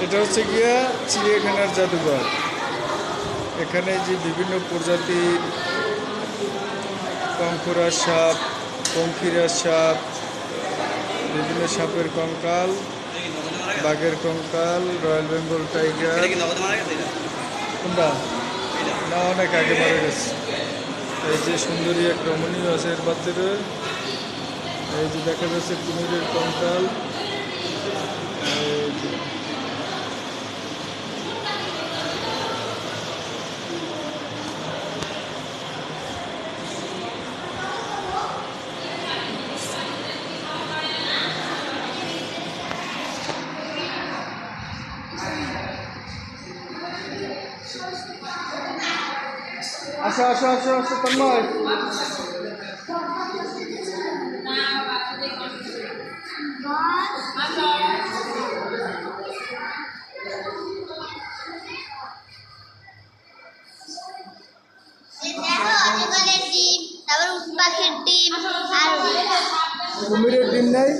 এটা হচ্ছে গিয়া চিড়িয়াখানার জাদুঘর। এখানে যে বিভিন্ন প্রজাতির কঙ্কড়ার সাপ, পঙ্খিরার সাপ, বিভিন্ন সাপের কঙ্কাল, বাঘের কঙ্কাল, রয়্যাল বেঙ্গল টাইগার। কোনটা? না, অনেক আগে মারা গেছে। এই যে সুন্দরী এক রমণীয় আছে এর বাচ্চারা। এই যে দেখা যাচ্ছে কুমিরের কঙ্কাল। এই যে আসো আসো আসো আসো তন্ময়। কুমিরের ডিম নাই।